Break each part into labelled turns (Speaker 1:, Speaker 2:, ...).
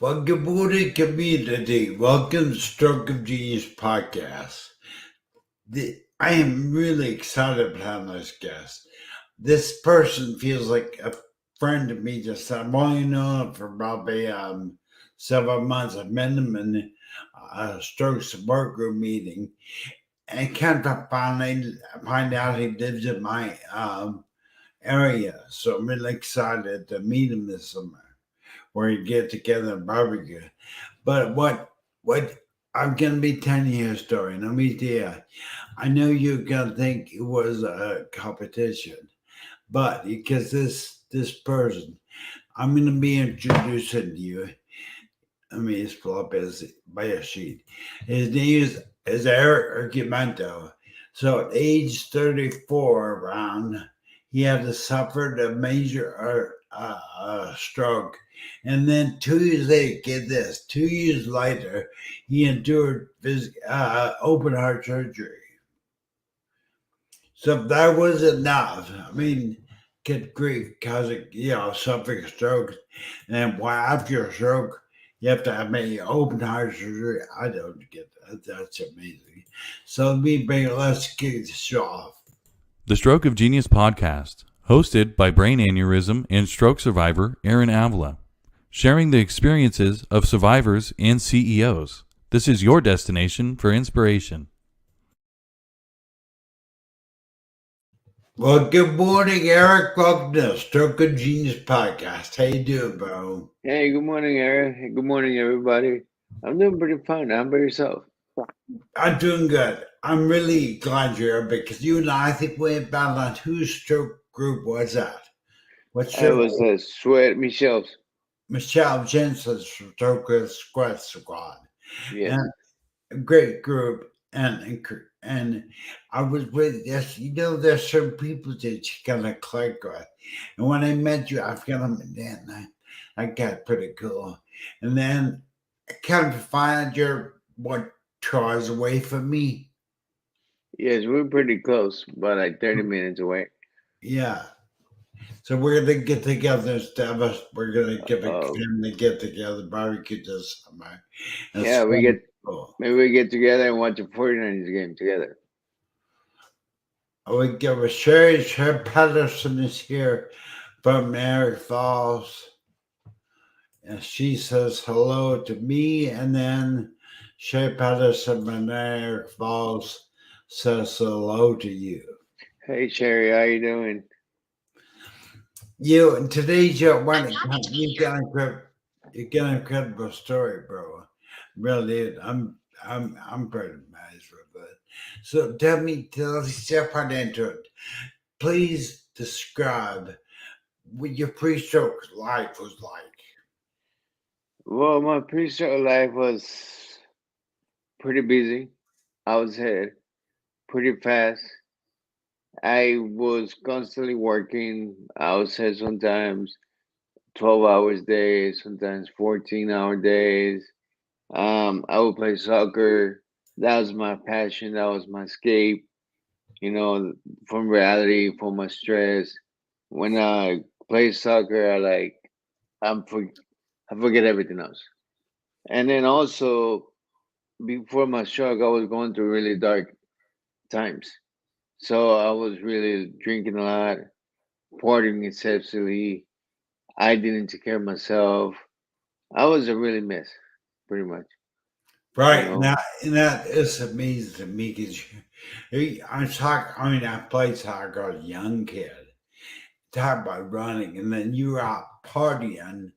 Speaker 1: Well, good morning, community. Welcome to Stroke of Genius podcast. I am really excited about this guest. This person feels like a friend to me. Just I've only known him for probably several months. I've met him in a stroke support group meeting, and kind of finally find out he lives in my area. So I'm really excited to meet him this summer, where we get together and barbecue. But what I'm gonna be telling you a story. Let me tell you, I know you're gonna think it was a competition, but because this person, I'm gonna be introducing to you. Let me just pull up his bio sheet. His name is Erick Argumedo. So at age 34, around, he had suffered a major stroke. And then 2 years later, get this, 2 years later, he endured open heart surgery. So if that was enough, I mean, good grief, causing, suffering a stroke. And why after a stroke, you have to have maybe open heart surgery. I don't get that. That's amazing. So let's kick the show off.
Speaker 2: The Stroke of Genius podcast, hosted by brain aneurysm and stroke survivor Aaron Avila, sharing the experiences of survivors and CEOs. This is your destination for inspiration.
Speaker 1: Well, good morning, Erick. Welcome to the Stroke of Genius podcast. How you doing, bro?
Speaker 3: Hey, good morning, Eric. Hey, good morning, everybody. I'm doing pretty fine. How about yourself?
Speaker 1: I'm doing good. I'm really glad you're here because you and I think we went battle on whose stroke group was that? What's
Speaker 3: I
Speaker 1: your
Speaker 3: was Sweat Michelle's.
Speaker 1: Michelle Jensen's Stroke Squad Squad?
Speaker 3: Yeah.
Speaker 1: And a great group. And I was with this, there's some people that you kind of click with. And when I met you, I feel I got pretty cool. And then I kind of find you're 2 hours away from me.
Speaker 3: Yes, we're pretty close, about like 30 minutes away.
Speaker 1: Yeah. So we're gonna get together and establish. We're gonna give a family get together, barbecue this summer.
Speaker 3: Yeah, maybe we get together and watch a 49ers game together.
Speaker 1: We give a Sharon Patterson is here from Eric Falls, and she says hello to me, and then Sharon Patterson from Eric Falls says hello to you.
Speaker 3: Hey, Sherry, how you doing?
Speaker 1: You and today's your one. You got an incredible story, bro. Really, I'm pretty amazed with it. So let's step right into it. Please describe what your pre-stroke life was like.
Speaker 3: Well, my pre-stroke life was pretty busy. I was head pretty fast. I was constantly working. I was head sometimes 12 hours days, sometimes 14-hour days. I would play soccer. That was my passion. That was my escape, from reality, from my stress. When I play soccer, I forget everything else. And then also, before my stroke, I was going through really dark times. So I was really drinking a lot, partying excessively. I didn't take care of myself. I was a really mess, pretty much.
Speaker 1: Right, and that is amazing to me because I played soccer as a young kid. Talk about running, and then you were out partying,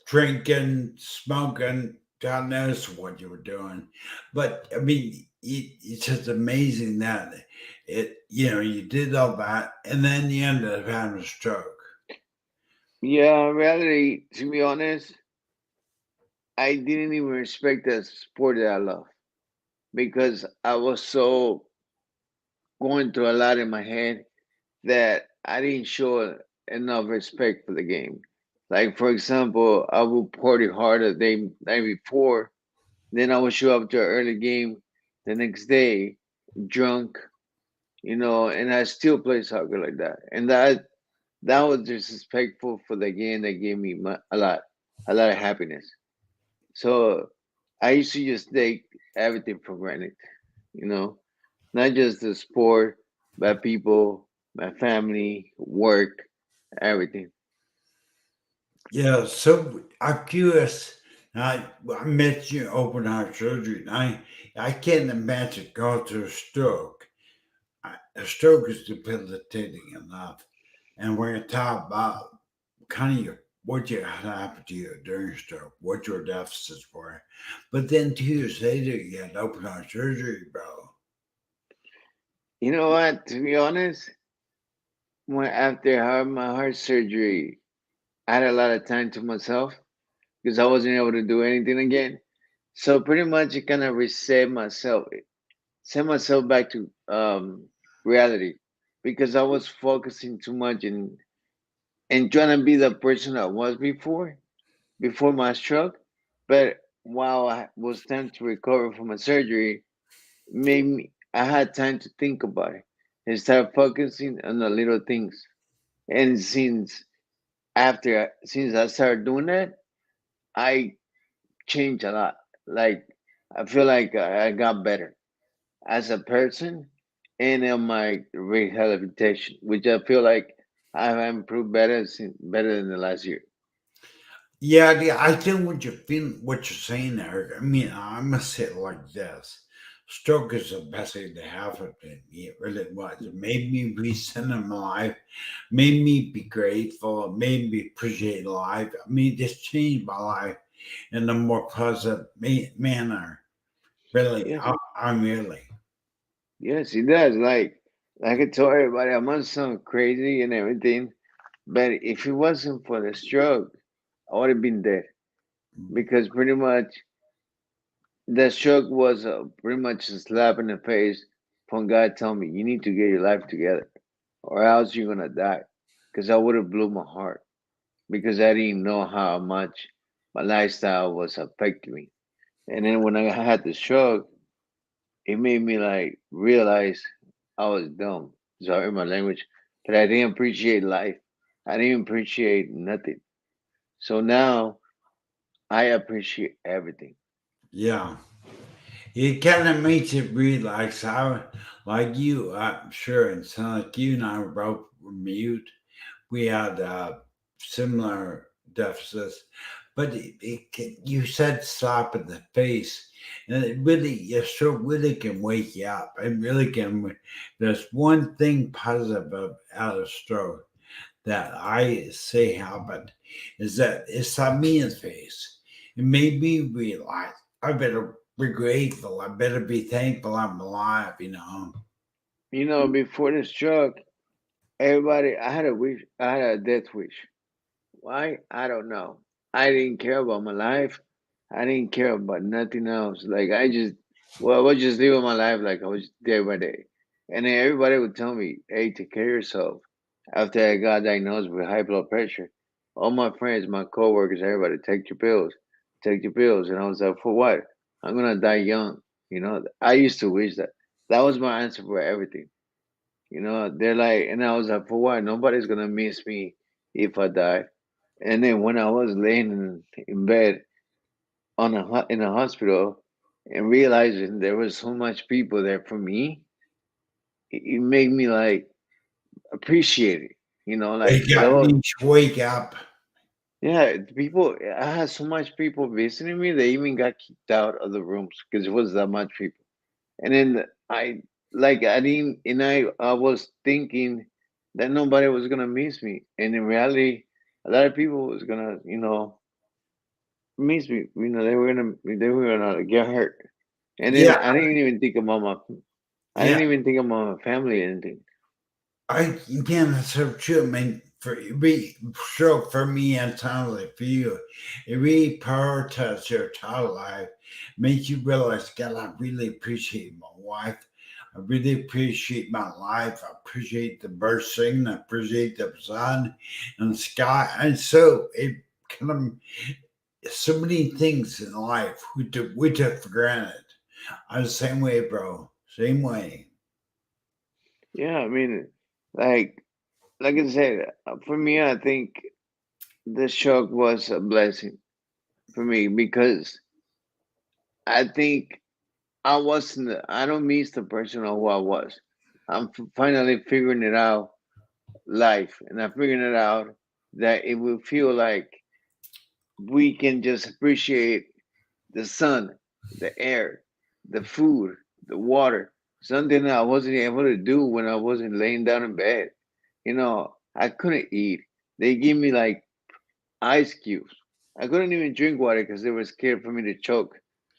Speaker 1: drinking, smoking. God knows what you were doing, but I mean, it's just amazing that you did all that, and then you ended up having a stroke.
Speaker 3: Yeah, reality, to be honest, I didn't even respect the sport that I love because I was so going through a lot in my head that I didn't show enough respect for the game. Like, for example, I would party hard the night before, then I would show up to an early game the next day, drunk, and I still play soccer like that. And that was disrespectful for the game that gave me a lot. a lot of happiness. So I used to just take everything for granted, you know, not just the sport, but people, my family, work, everything.
Speaker 1: Yeah, so I'm curious. I met you open heart surgery, and I can't imagine going through a stroke. A stroke is debilitating enough, and we're going to talk about kind of what you had happened to you during your stroke, what your deficits were. But then 2 years later, you had open heart surgery, bro.
Speaker 3: You know what? To be honest, when after my heart surgery, I had a lot of time to myself because I wasn't able to do anything again. So pretty much it kind of reset myself, set myself back to reality because I was focusing too much and trying to be the person I was before my stroke. But while I was time to recover from my surgery, made me I had time to think about it and start focusing on the little things. And since I started doing that, I changed a lot. Like I feel like I got better as a person and in my rehabilitation, which I feel like I've improved better than the last year.
Speaker 1: Yeah, I think what you're feeling, what you're saying, Eric. I mean, I must say it like this: stroke is the best thing to happen to me. It really was. It made me reset in my life, made me be grateful, it made me appreciate life. I mean, just changed my life in a more positive manner. Really,
Speaker 3: Yes,
Speaker 1: I'm really.
Speaker 3: yes, it does. Like I told everybody, I must sound crazy and everything, but if it wasn't for the stroke, I would have been dead because pretty much the stroke was pretty much a slap in the face from God telling me you need to get your life together or else you're gonna die. Because I would have blew my heart because I didn't know how much my lifestyle was affecting me. And then when I had the stroke, it made me like realize I was dumb. Sorry my language, but I didn't appreciate life. I didn't appreciate nothing. So now I appreciate everything.
Speaker 1: Yeah, it kind of makes it relax. Like you, I'm sure, and sound like you and I were both mute. We had similar deficits, but you said slap in the face, and it really, your stroke really can wake you up. It really can. There's one thing positive out of stroke that I say happened is that it slapped me in the face. It made me realize I better be grateful. I better be thankful I'm alive.
Speaker 3: You know, before the stroke, everybody I had a wish I had a death wish. Why? I don't know. I didn't care about my life. I didn't care about nothing else. Like I was just living my life like I was day by day. And then everybody would tell me, "Hey, take care of yourself." After I got diagnosed with high blood pressure, all my friends, my coworkers, everybody, take your pills. And I was like, for what? I'm gonna die young. You know, I used to wish that. That was my answer for everything. You know, they're like, and I was like, for what? Nobody's gonna miss me if I die. And then when I was laying in bed in a hospital and realizing there was so much people there for me, it made me like appreciate it. You know, like
Speaker 1: Wake up means wake up.
Speaker 3: yeah, people. I had so much people visiting me. They even got kicked out of the rooms because it was that much people. And then I didn't, and I was thinking that nobody was gonna miss me, and in reality, a lot of people was gonna, miss me. You know, they were gonna get hurt. And then
Speaker 1: Yeah,
Speaker 3: I didn't
Speaker 1: yeah.
Speaker 3: even think about my family or anything.
Speaker 1: Again, that's so true. I mean, sure, for me and sounds like for you, it really prioritizes your child life, makes you realize, God, I really appreciate my wife. I really appreciate my life. I appreciate the bird singing. I appreciate the sun and the sky. And so it kind of so many things in life we took for granted. I'm the same way, bro. Same way.
Speaker 3: Yeah, I mean, like I said, for me, I think the shock was a blessing. for me because I think I don't miss the person of who I was. I'm finally figuring it out life, and I'm figuring it out that it will feel like we can just appreciate the sun, the air, the food, the water, something that I wasn't able to do when I wasn't laying down in bed. I couldn't eat. They give me like ice cubes. I couldn't even drink water because they were scared for me to choke.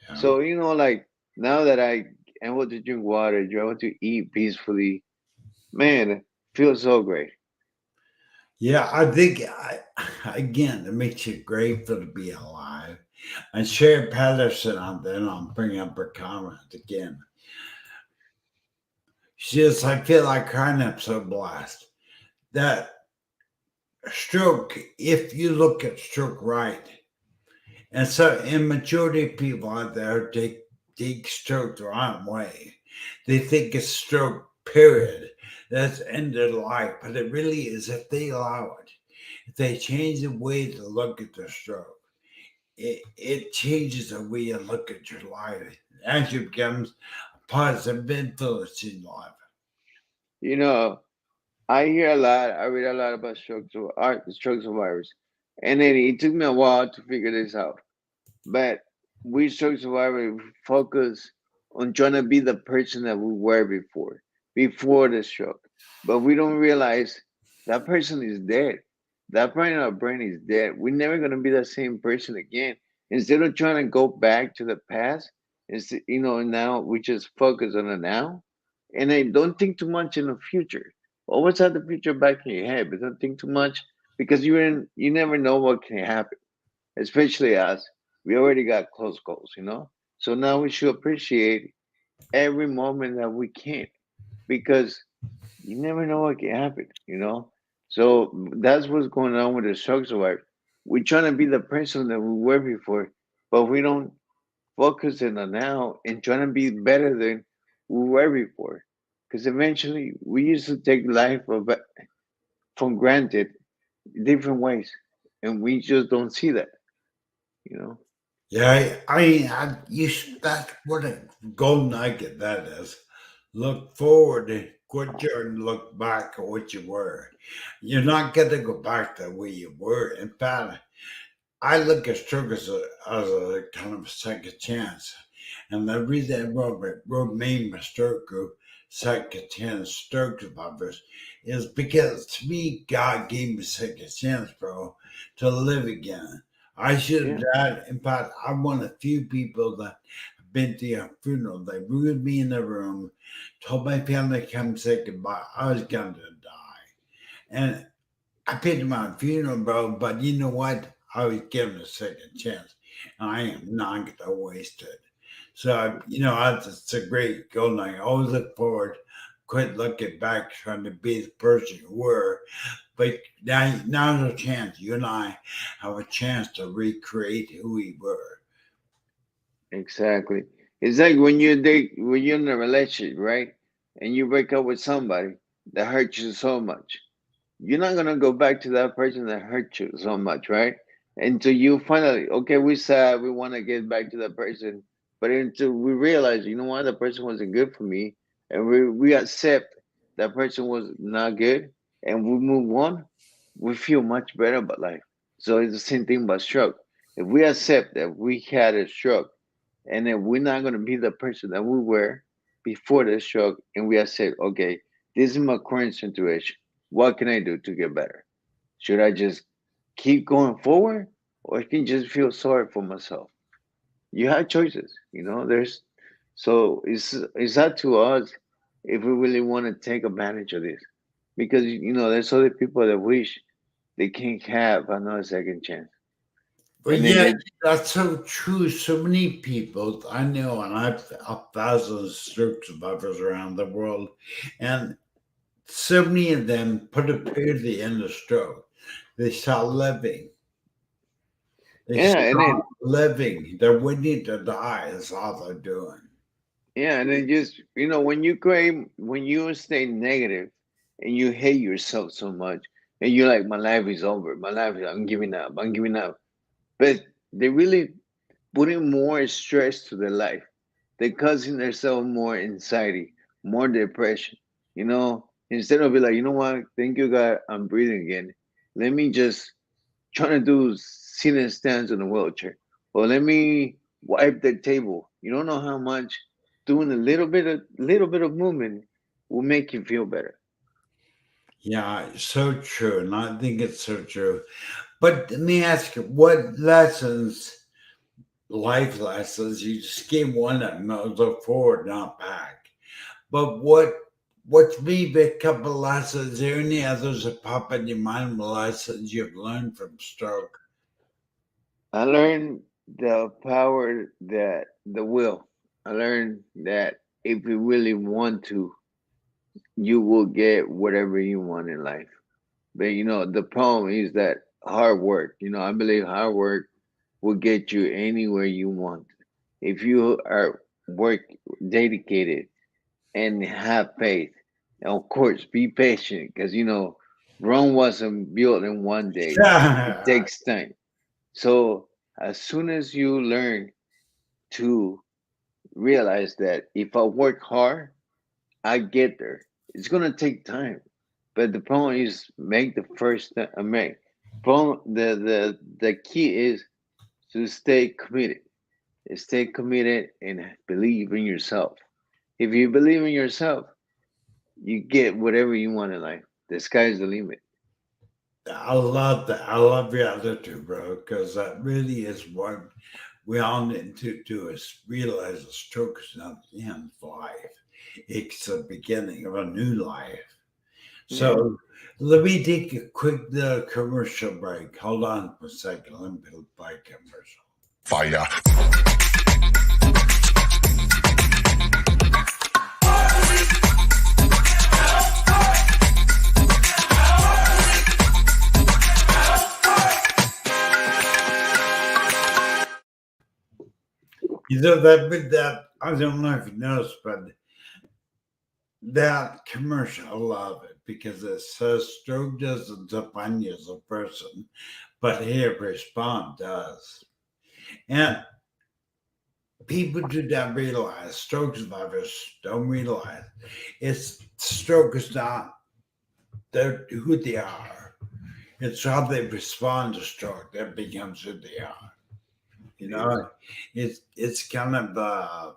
Speaker 1: Yeah.
Speaker 3: So, like now that I am able to drink water, you're able to eat peacefully, man, it feels so great.
Speaker 1: Yeah, I think, again, it makes you grateful to be alive. And Sharon Patterson, then I'll bring up her comment again. She says, I feel like crying. I'm so blessed. That stroke, if you look at stroke right, and so immaturity people out there take stroke the wrong way. They think it's stroke, period. That's ended life. But it really is if they allow it. If they change the way to look at the stroke, it changes the way you look at your life. It actually becomes a positive influence in life.
Speaker 3: You know, I hear a lot, I read a lot about stroke survivors, and then it took me a while to figure this out. But we stroke survivors focus on trying to be the person that we were before the stroke. But we don't realize that person is dead. That part in our brain is dead. We're never gonna be the same person again. Instead of trying to go back to the past, now we just focus on the now, and then don't think too much in the future. Always have the future back in your head, but don't think too much because you never know what can happen, especially us. We already got close goals. So now we should appreciate every moment that we can because you never know what can happen. So that's what's going on with the stroke survivor. We're trying to be the person that we were before, but we don't focus in the now and trying to be better than we were before. Because eventually we used to take life from granted different ways, and we just don't see that.
Speaker 1: Yeah, that's what a gold nugget that is. Look forward and quit trying to look back at what you were. You're not going to go back to where you were. In fact, I look at stroke as a kind of a second chance. And the reason I wrote name my stroke group, Second Chance Stroke Survivors, is because to me, God gave me a second chance, bro, to live again. I should have
Speaker 3: Yeah.
Speaker 1: died. In fact, I'm one of the few people that have been to a funeral. They moved me in the room, told my family to come say goodbye. I was going to die. And I paid my funeral, bro, but you know what? I was given a second chance. And I am not going to waste it. So, it's a great goal. I always look forward, quit looking back, trying to be the person you were. But now's a chance. You and I have a chance to recreate who we were.
Speaker 3: Exactly. It's like when you're in a relationship, right? And you break up with somebody that hurts you so much. You're not gonna go back to that person that hurt you so much, right? Until you finally, okay, we sad, we want to get back to that person, but until we realize, you know what, the person wasn't good for me, and we accept that person was not good, and we move on, we feel much better about life. So it's the same thing about stroke. If we accept that we had a stroke, and then we're not gonna be the person that we were before the stroke, and we accept, okay, this is my current situation. What can I do to get better? Should I just keep going forward or I can just feel sorry for myself? You have choices. It's up to us if we really want to take advantage of this. Because there's other people that wish they can't have another second chance.
Speaker 1: But
Speaker 3: And then
Speaker 1: yeah,
Speaker 3: they
Speaker 1: that's so true. So many people I know, and I've thousands of stroke survivors around the world, and so many of them put a period at the end of stroke. They start living. They
Speaker 3: yeah, and
Speaker 1: stop
Speaker 3: then
Speaker 1: living. They're waiting to die. That's all they're doing.
Speaker 3: yeah, and then just when you stay negative and you hate yourself so much and you're like, my life is over, I'm giving up. But they really putting more stress to their life. They're causing themselves more anxiety, more depression. Instead of be like, you know what, thank you God, I'm breathing again. Let me just try to do sitting stands in a wheelchair. Or let me wipe the table. You don't know how much doing a little bit of movement will make you feel better.
Speaker 1: Yeah, so true. And I think it's so true. But let me ask you, what lessons, life lessons, you just gave one of them, look forward, not back. But what's maybe a couple lessons? Is there any others that pop in your mind, lessons you've learned from stroke?
Speaker 3: I learned the power that the will. I learned that if you really want to, you will get whatever you want in life. But the problem is that hard work. I believe hard work will get you anywhere you want. If you are work dedicated and have faith, and of course be patient because Rome wasn't built in one day. It takes time. So as soon as you learn to realize that if I work hard, I get there. It's gonna take time, but the problem is make the first step. Make problem. The key is to stay committed. Stay committed and believe in yourself. If you believe in yourself, you get whatever you want in life. The sky's the limit.
Speaker 1: I love that. I love your attitude, bro, because that really is what we all need to do is realize a stroke is not the end of life. It's the beginning of a new life.
Speaker 3: Yeah.
Speaker 1: So let me take a quick commercial break. Hold on for a second. Let me buy a commercial.
Speaker 4: Fire.
Speaker 1: That I don't know if you noticed, but that commercial, I love it because it says stroke doesn't define you as a person, but here respond does. And people do not realize, stroke survivors don't realize, it's stroke is not who they are. It's how they respond to stroke that becomes who they are. You
Speaker 3: Yes.
Speaker 1: know, it's kind of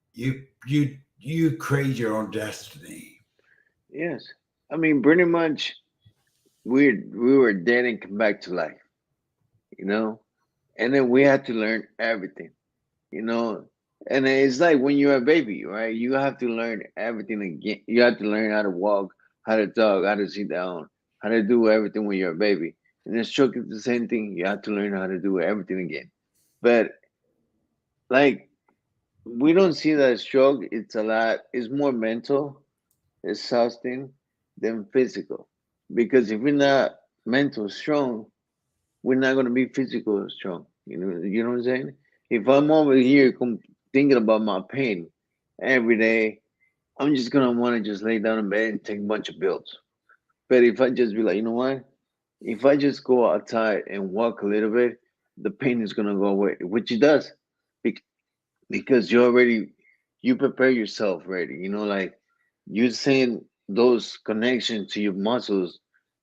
Speaker 1: you create your own destiny.
Speaker 3: Yes. I mean, pretty much, we were dead and come back to life. You know, and then we had to learn everything. You know, and it's like when you're a baby, right? You have to learn everything again. You have to learn how to walk, how to talk, how to sit down, how to do everything when you're a baby. And then stroke is the same thing. You have to learn how to do everything again. But like we don't see that stroke. It's more mental, exhausting than physical. Because if we're not mental strong, we're not gonna be physical strong. You know what I'm saying? If I'm over here thinking about my pain every day, I'm just gonna want to just lay down in bed and take a bunch of pills. But if I just be like, you know what? If I just go outside and walk a little bit, the pain is gonna go away, which it does, Bec- because you prepare yourself ready. Like you saying those connections to your muscles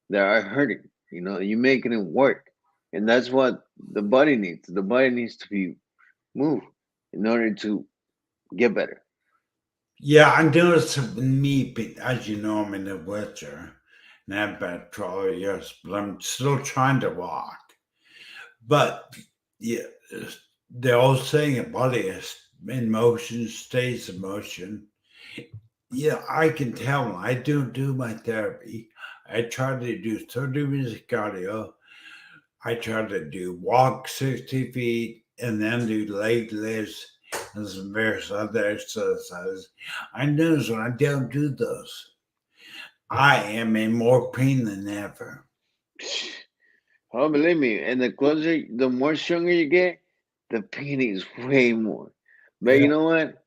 Speaker 3: that are hurting. You're making it work, and that's what the body needs. The body needs to be moved in order to get better.
Speaker 1: Yeah, I noticed with me, as you know, I'm in a wheelchair and I've been 12 years, but I'm still trying to walk. But yeah, the old saying, a body is in motion, stays in motion. Yeah, I can tell when I do my therapy. I try to do 30 minutes of cardio. I try to do walk 60 feet and then do leg lifts and some various other exercises. I notice when I don't do those, I am in more pain than ever.
Speaker 3: Oh, believe me, and the more stronger you get, the pain is way more. But
Speaker 1: Yeah.
Speaker 3: you know what?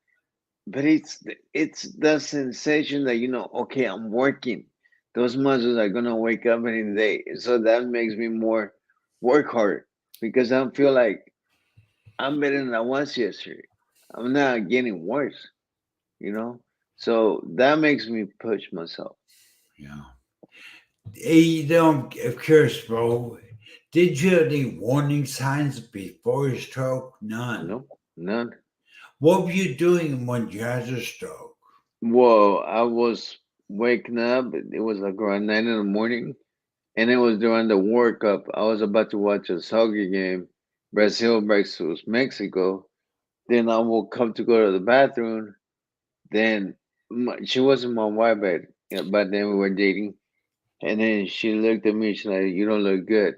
Speaker 3: But it's the sensation that okay, I'm working. Those muscles are gonna wake up any day, so that makes me more work hard because I feel like I'm better than I was yesterday. I'm not getting worse, you know. So that makes me push myself.
Speaker 1: Yeah. Hey, of course, bro. Did you have any warning signs before your stroke? None.
Speaker 3: No, none.
Speaker 1: What were you doing when you had a stroke?
Speaker 3: Well, I was waking up. It was like around 9 in the morning, and it was during the World Cup. I was about to watch a soccer game, Brazil versus Mexico. Then I woke up to go to the bathroom. Then she wasn't my wife, but then we were dating. And then she looked at me. She's like, "You don't look good."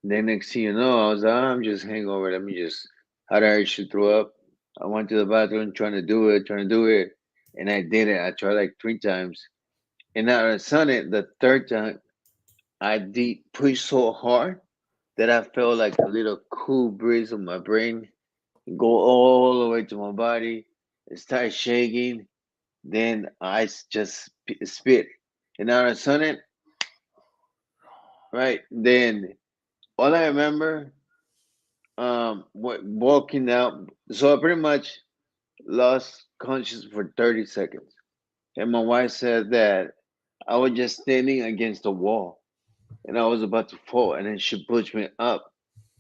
Speaker 3: Then next thing you know, I was like, "I'm just hangover. Let me just." Had I should throw up. I went to the bathroom trying to do it, and I did it. I tried like 3 times, and now I done it the third time. I did push so hard that I felt like a little cool breeze on my brain go all the way to my body. It started shaking. Then just spit, and now I done it. Right then, all I remember, walking out. So I pretty much lost conscious for 30 seconds. And my wife said that I was just standing against the wall and I was about to fall. And then she pushed me up.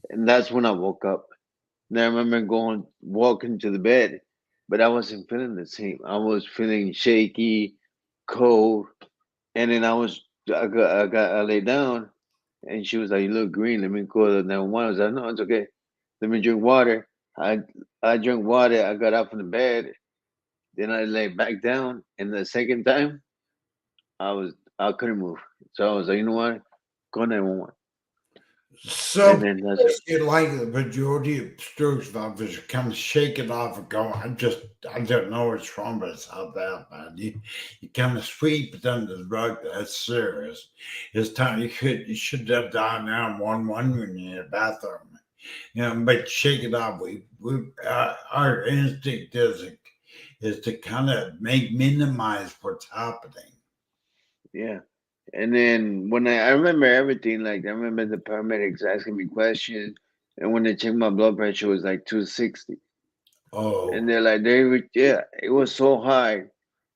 Speaker 3: And that's when I woke up. And I remember walking to the bed, but I wasn't feeling the same. I was feeling shaky, cold. And then I laid down and she was like, "You look green. Let me call the 911." I was like, "No, it's okay. Let me drink water." I drank water. I got up from the bed. Then I lay back down. And the second time, I couldn't move. So I was like, "You know what? Call 911." And
Speaker 1: So,
Speaker 3: then that's
Speaker 1: like the majority of stroke survivors kind of shake it off and go, I don't know what's wrong, but it's not that bad. You kind of sweep it under the rug. That's serious. It's time you should have dialed 911 when you're in the bathroom. But shake it off. Our instinct is to kind of minimize what's happening.
Speaker 3: yeah. And then I remember everything, like I remember the paramedics asking me questions, and when they checked my blood pressure, it was like 260. And
Speaker 1: Oh,
Speaker 3: they're like, yeah, it was so high.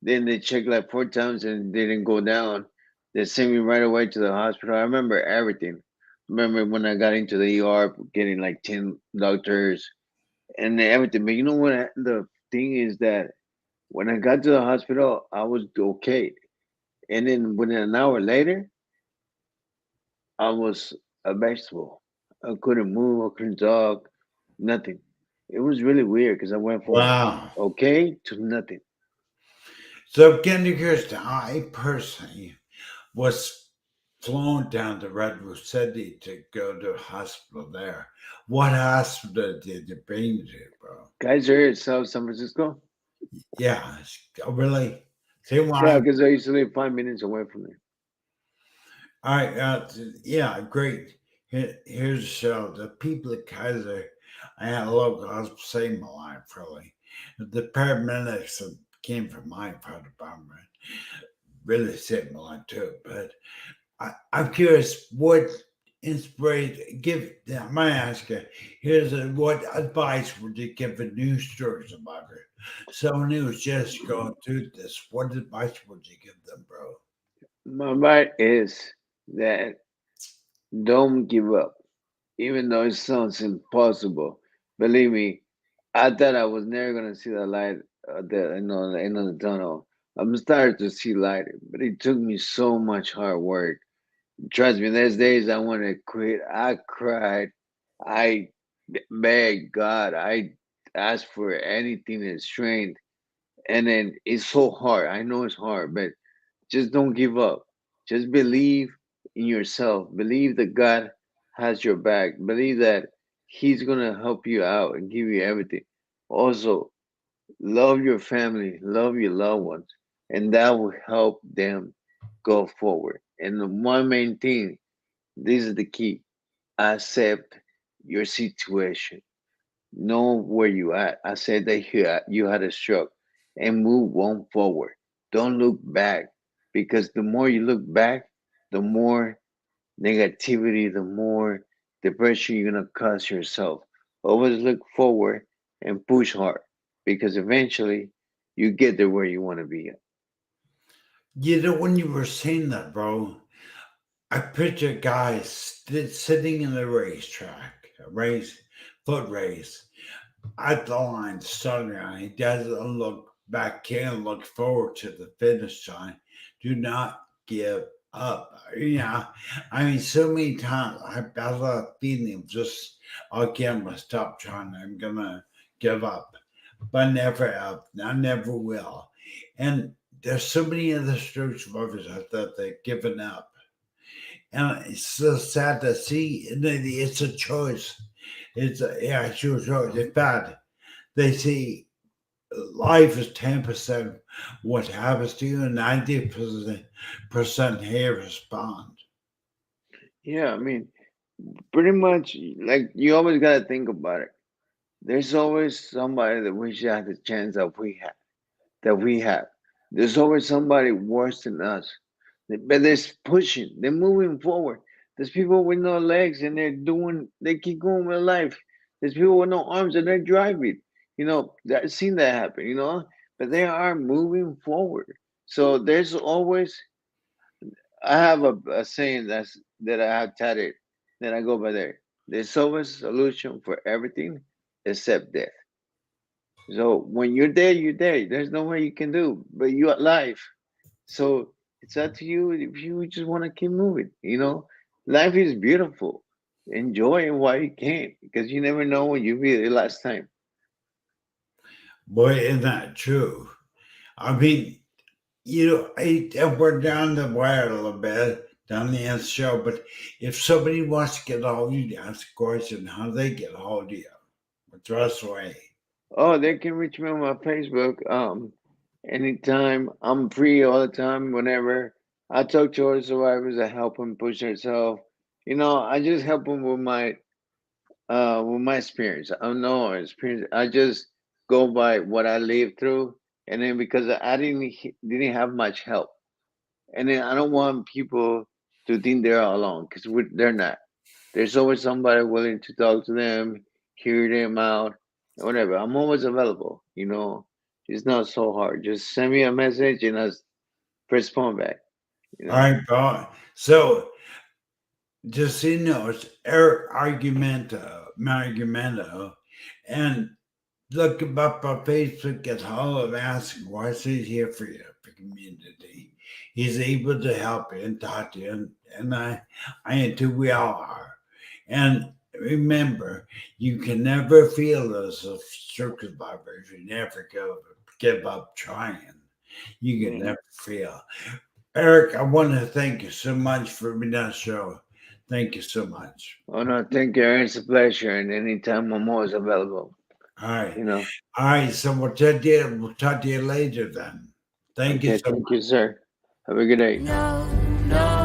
Speaker 3: Then they checked like 4 times and they didn't go down. They sent me right away to the hospital. I remember everything. Remember when I got into the ER, getting like 10 doctors and everything. But you know what? The thing is that when I got to the hospital, I was okay. And then within an hour later, I was a vegetable. I couldn't move. I couldn't talk. Nothing. It was really weird because I went from
Speaker 1: wow.
Speaker 3: okay to nothing.
Speaker 1: So, Candy Kirsten, I personally was flown down to Redwood City to go to a hospital there. What hospital did you bring me to, bro?
Speaker 3: Kaiser, South San Francisco.
Speaker 1: Yeah, really? Say
Speaker 3: Yeah,
Speaker 1: why?
Speaker 3: because I used to live 5 minutes away from there.
Speaker 1: I yeah, great. Here's the people at Kaiser. I had a local hospital saved my life, really. The paramedics that came from my fire department really saved my life too. But I'm curious, what inspiration? I might ask you. What advice would you give a new stroke survivor? Someone who's just going through this. What advice would you give them, bro?
Speaker 3: My advice is that don't give up, even though it sounds impossible. Believe me, I thought I was never gonna see the light the end of the tunnel. I'm starting to see light, but it took me so much hard work. Trust me, there's days I want to quit. I cried. I begged God. I asked for anything in strength. And then it's so hard. I know it's hard, but just don't give up. Just believe in yourself. Believe that God has your back. Believe that He's going to help you out and give you everything. Also, love your family, love your loved ones, and that will help them go forward. And the one main thing, this is the key: accept your situation. Know where you at. I said that you had a stroke and move on forward. Don't look back because the more you look back, the more negativity, the more depression, you're gonna cause yourself. Always look forward and push hard because eventually you get there where you want to be at.
Speaker 1: When you were saying that, bro, I picture guys sitting in the racetrack, a foot race, at the line, starting line. He doesn't look back, can't look forward to the finish line. Do not give up. I mean, so many times I've had a feeling of just, okay, I'm going to stop trying. I'm going to give up. But I never have. I never will. And there's so many other stroke survivors out there that have given up. And it's so sad to see. It's a choice. It's a choice. In fact, they see life is 10% what happens to you and 90% how you respond.
Speaker 3: Yeah, I mean, pretty much like you always gotta think about it. There's always somebody that wish had the chance that we have. There's always somebody worse than us. But they're pushing, they're moving forward. There's people with no legs and they keep going with life. There's people with no arms and they're driving. I've seen that happen. But they are moving forward. So there's always, I have a saying that I have tatted that I go by there. There's always a solution for everything except death. So when you're there, you're there. There's no way you can do, but you're alive. So it's up to you if you just want to keep moving. Life is beautiful. Enjoy it while you can, because you never know when you'll be the last time.
Speaker 1: Boy, isn't that true? I mean, we're down the wire a little bit, down the end show, but if somebody wants to get a hold of you, ask a question, how do they get a hold of you? What's the best way?
Speaker 3: Oh, they can reach me on my Facebook. Anytime. I'm free all the time. Whenever I talk to other survivors, I help them push themselves. I just help them with my experience. I don't know experience. I just go by what I lived through, and then because I didn't have much help, and then I don't want people to think they're all alone because they're not. There's always somebody willing to talk to them, hear them out, whatever. I'm always available. It's not so hard. Just send me a message and I respond back. You
Speaker 1: All
Speaker 3: know.
Speaker 1: right, bro. So, just so you know, it's Erick Argumento, and look him up on Facebook at Hall of Ask why he's here for you, for community. He's able to help you and talk to you, and I do. We all are. And remember, you can never feel as a stroke survivor if you never give up trying. You can
Speaker 3: Yeah.
Speaker 1: never feel. Erick, I want to thank you so much for being on the show. Thank you so much.
Speaker 3: Oh no, thank you. It's a pleasure, and anytime I'm always available.
Speaker 1: All right.
Speaker 3: You know.
Speaker 1: All right. So we'll talk to you later then. Thank you
Speaker 3: Okay,
Speaker 1: so
Speaker 3: thank
Speaker 1: much.
Speaker 3: you, sir. Have a good day.
Speaker 4: No, no.